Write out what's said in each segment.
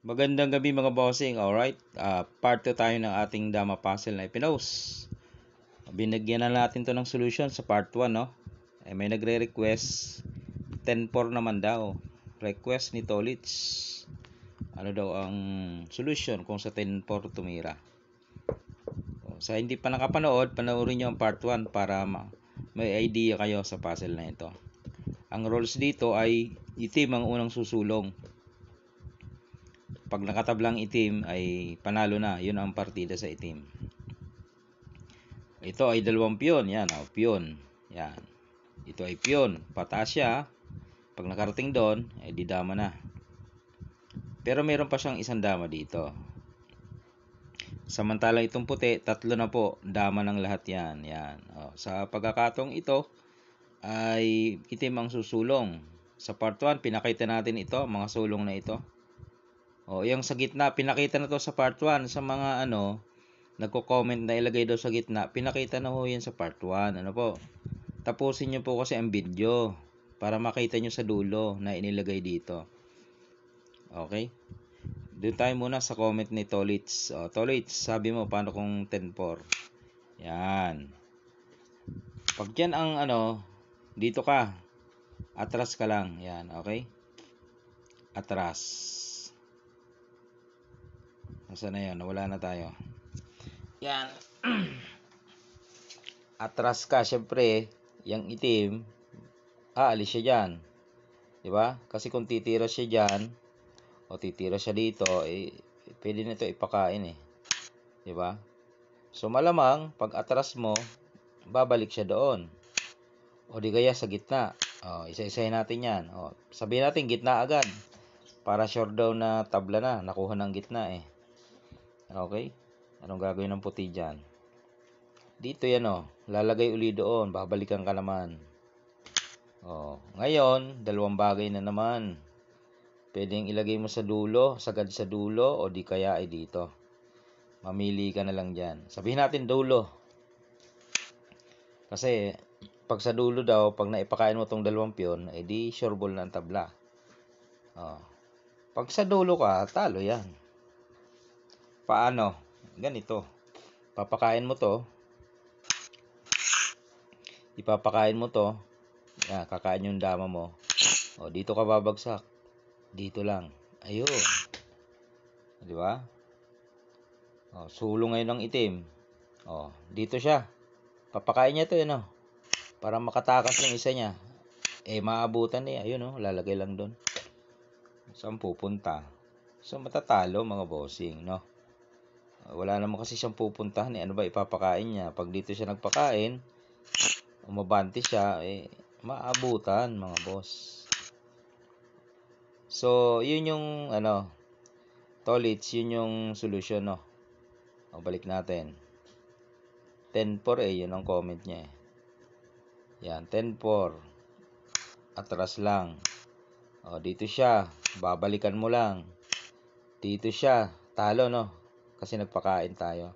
Magandang gabi mga bossing, alright? Part 2 tayo ng ating Dama Puzzle na ipinost. Binigyan na natin to ng solution sa part 1, no? May nagre-request, 10-4 naman daw. Request ni Tolits. Ano daw ang solution kung sa 10-4 tumira? Sa hindi pa nakapanood, panoorin nyo ang part 1 para may idea kayo sa puzzle na ito. Ang rules dito ay itim ang unang susulong. Pag nakatablang itim ay panalo na, yun ang partida sa itim. Ito ay dalawang piyon, yan, piyon. Yan. Ito ay piyon, pataas siya. Pag nakarating doon, ay di dama na. Pero meron pa siyang isang dama dito. Samantalang itong puti, tatlo na po, dama ng lahat yan. Yan. Sa pagkakataong ito ay itim ang susulong. Sa part 1, pinakita natin ito, mga sulong na ito. Yung sa gitna, pinakita na to sa part 1 sa mga nagko-comment na ilagay daw sa gitna. Pinakita na ho yan sa part 1. Ano po? Tapusin nyo po kasi ang video para makita nyo sa dulo na inilagay dito. Okay? Doon tayo muna sa comment ni Tolits. Tolits, sabi mo paano kung 10-4? Yan. Pag yan ang dito ka. Atras ka lang. Yan, okay? Atras. Nasaan na yun? Nawala na tayo. Yan. Atras ka, syempre, yung itim, aalis siya dyan. Diba? Kasi kung titira siya dyan, o titira siya dito, pwede nito ipakain eh. Diba? So, malamang, pag atras mo, babalik siya doon. O di kaya sa gitna. Isa-isahin natin yan. Sabihin natin, gitna agad. Para sure daw na tabla na. Nakuha ng gitna eh. Okay? Anong gagawin ng puti dyan? Dito yan lalagay uli doon, babalikan ka naman. Ngayon, dalawang bagay na naman. Pwedeng ilagay mo sa dulo, sagad sa dulo, o di kaya ay dito. Mamili ka na lang dyan. Sabihin natin dulo. Kasi, pag sa dulo daw, pag naipakain mo tong dalawang piyon, di sure ball na ang tabla. Pag sa dulo ka, talo yan. Paano? Ganito. Papakain mo to. Ipapakain mo to. Yan, kakain yung dama mo. Dito ka babagsak. Dito lang. Ayun. Di ba? Sulong ngayon ng itim. Dito siya. Papakain niya to yun para makatakas yung isa niya. Maabutan niya. Ayun lalagay lang doon. Saan pupunta? So matatalo mga bossing, no? Wala naman kasi siyang pupuntahan ano ba ipapakain niya? Pag dito siya nagpakain, umabante siya, maabutan mga boss. So, yun yung Tolits, yun yung solution, no? Balik natin. 10-4 yun ang comment niya Yan, 10-4. Atras lang. Dito siya, babalikan mo lang. Dito siya, talo no? Kasi nagpakain tayo.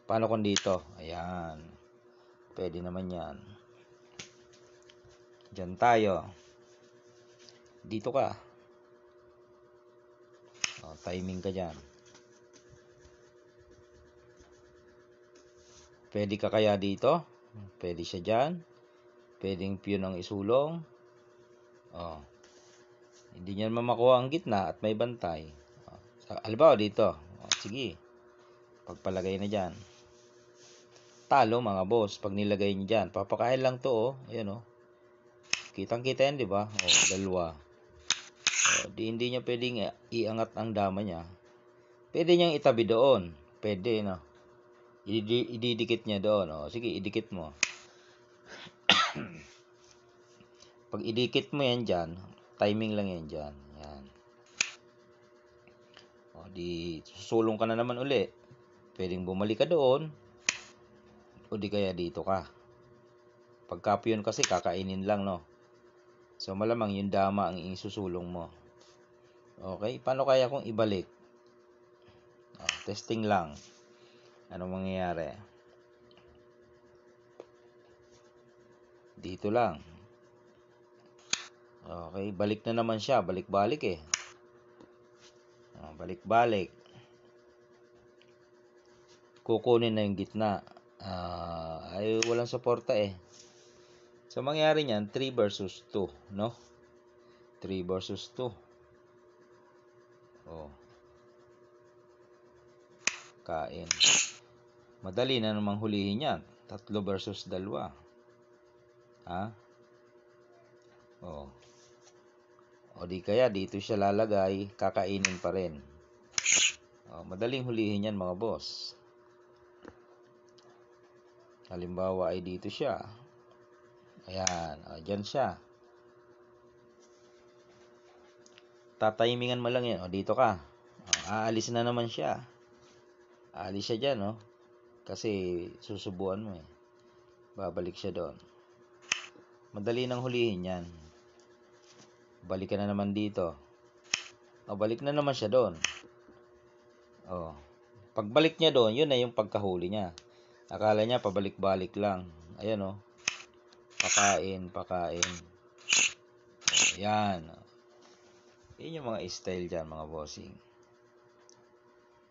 Paano kung dito? Ayan. Pwede naman yan. Diyan tayo. Dito ka. Timing ka dyan. Pwede ka kaya dito? Pwede siya dyan. Pwedeng piyon ang isulong. Hindi niya naman makuha ang gitna at may bantay. Halimbawa dito. Sige. Pagpalagay na dyan. Talo mga boss. Pag nilagay niyo dyan. Papakain lang to Ayan Kitang-kita yan, di ba? Dalawa. Hindi niya pwedeng iangat ang dama niya. Pwede niyang itabi doon. Pwede, no? Ididikit niya doon. Sige, idikit mo. Pag idikit mo yan dyan, timing lang yan dyan. Yan. Di susulong ka na naman uli. Pwedeng bumalik ka doon. O di kaya dito ka. Pagka yun kasi kakainin lang, no? So, malamang yung dama ang isusulong mo. Okay? Paano kaya kung ibalik? Testing lang. Anong mangyayari? Dito lang. Okay, balik na naman siya. Balik-balik Balik-balik. Kukunin na yung gitna. Ay walang suporta eh. So mangyari niyan 3 versus 2, no? 3 versus 2. Oh. Kain. Madali na namang hulihin yan. 3 versus 2. Ha? Oh. O di kaya dito siya lalagay, kakainin pa rin. Oh, madaling hulihin yan mga boss. Halimbawa ay dito siya. Ayan, dyan siya. Tatimingan mo lang yan. O, dito ka. Aalis na naman siya. Aalis siya dyan, no? Kasi susubuan mo eh. Babalik siya doon. Madali nang hulihin yan. Balik ka na naman dito. O, balik na naman siya doon. O, pagbalik niya doon, yun na yung pagkahuli niya. Akala niya pabalik-balik lang. Ayan, o. Pakain. Ayan. Yun yung mga style dyan, mga bossing.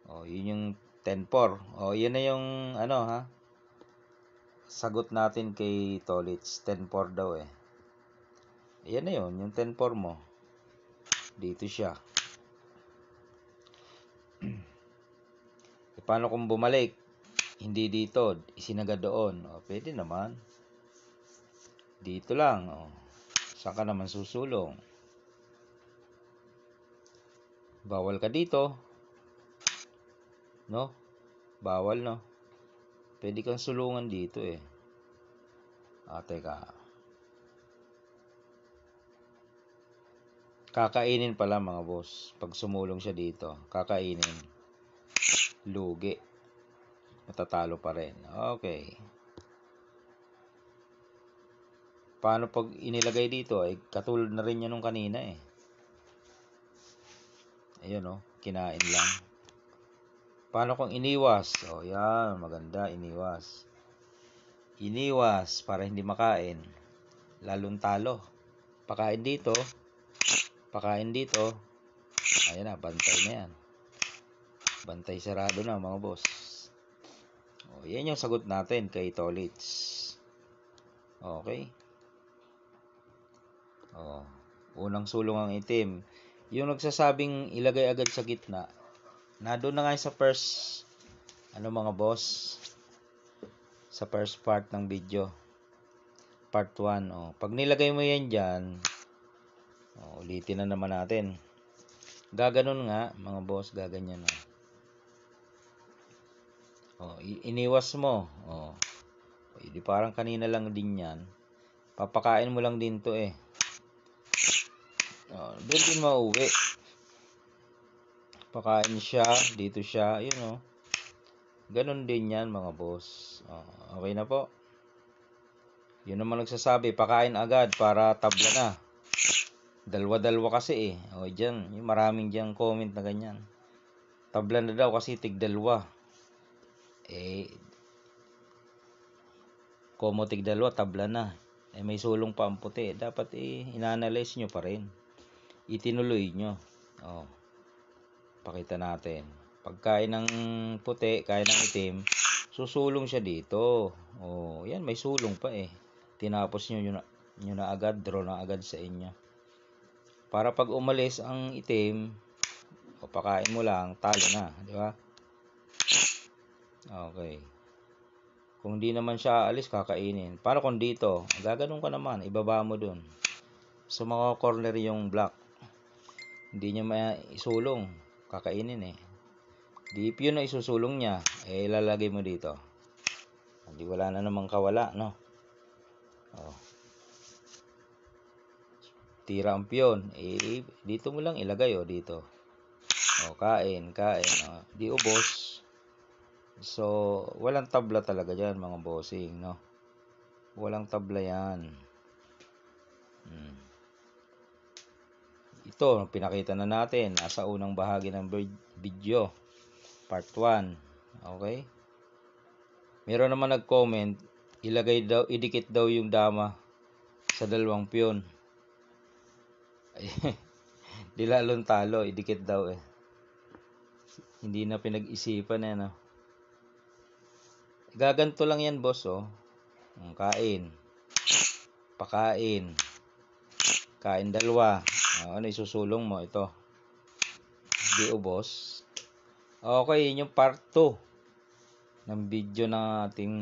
O, yun yung 10-4. O, yun na yung, sagot natin kay Tolits. 10-4 daw eh. Ayan na yun, yung 10-4 mo. Dito siya. Paano kung bumalik? Hindi dito, isinagad doon. O, pwede naman. Dito lang. O, saan ka naman susulong? Bawal ka dito. No? Bawal, no? Pwede kang sulungan dito eh. Teka. Kakainin pala mga boss. Pag sumulong siya dito, kakainin. Lugi. Matatalo pa rin. Okay. Paano pag inilagay dito? Ay katulad na rin yan nung kanina eh. Ayun oh, kinain lang. Paano kung iniwas? O yan, maganda, iniwas. Iniwas para hindi makain. Lalong talo. Pakain dito. Pakain dito. Ayan na, bantay na yan. Bantay sarado na mga boss. O, yan yung sagot natin kay Tolits. Okay. O, unang sulong ang itim. Yung nagsasabing ilagay agad sa gitna, nandun na nga sa first, mga boss, sa first part ng video. Part 1. O, pag nilagay mo yan dyan, ulitin na naman natin. Gaganon nga, mga boss, gaganyan na. Iniwas mo. Di parang kanina lang din yan. Papakain mo lang din to eh. Doon din mauwi. Pakain siya, dito siya, yun o. Ganon din yan mga boss. Okay na po. Yun naman nagsasabi, pakain agad para tabla na. Dalwa-dalwa kasi eh. Dyan, yung maraming dyan comment na ganyan. Tabla na daw kasi tig-dalwa. Komo tig-dalwa, tabla na. May sulong pa ang puti. Dapat ina-analyze nyo pa rin. Itinuloy nyo. Pakita natin. Pagkain ng puti, kain ng itim, susulong siya dito. Yan, may sulong pa eh. Tinapos nyo na agad, draw na agad sa inyo. Para pag umalis ang itim, pakain mo lang, talo na, di ba? Okay. Kung di naman siya alis, kakainin. Para kung dito, gaganon ka naman, ibaba mo dun. So, mga corner yung black. Hindi niya maisulong, kakainin eh. Di if yun na isusulong niya, ilalagay mo dito. Hindi wala na namang kawala, no? Tira ang piyon, dito mo lang ilagay dito. Kain. Di ubos. So, walang tabla talaga dyan mga bossing, no? Walang tabla yan. Ito, pinakita na natin. Nasa unang bahagi ng video. Part 1. Okay? Meron naman nag-comment, idikit daw yung dama sa dalawang piyon. Di lalong talo, idikit daw eh. Hindi na pinag-isipan eh, no? Gaganto lang yan, boss, oh. Kain. Pakain. Kain dalawa. Ano, isusulong mo? Ito. Di ubos. Okay, yun yung part 2 ng video ng ating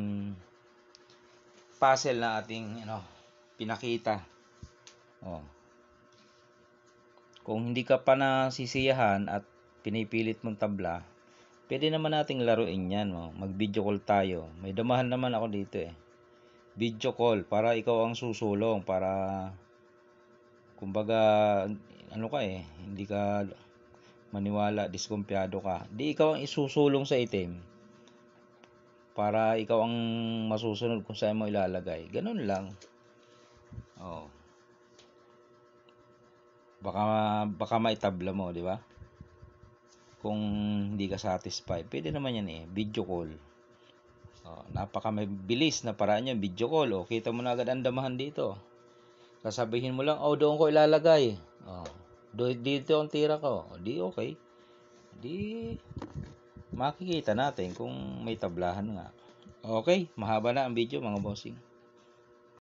puzzle na ating, pinakita. Oh. Kung hindi ka pa nasisiyahan at pinipilit mong tabla, pwede naman nating laruin yan. Mag-video call tayo. May damahan naman ako dito eh. Video call para ikaw ang susulong. Para, kumbaga, ano ka eh, hindi ka maniwala, diskumpiyado ka. Di ikaw ang isusulong sa itim. Para ikaw ang masusunod kung saan mo ilalagay. Ganun lang. Oh. Baka maitabla mo, di ba? Kung hindi ka satisfied, pwede naman yan eh, video call. Napaka may bilis na paraan yan, video call. Kita mo na agad ang damahan dito. Sasabihin mo lang, doon ko ilalagay. Dito ang tira ko. Di okay. Di makikita natin kung may tablahan nga. Okay, mahaba na ang video mga bossing.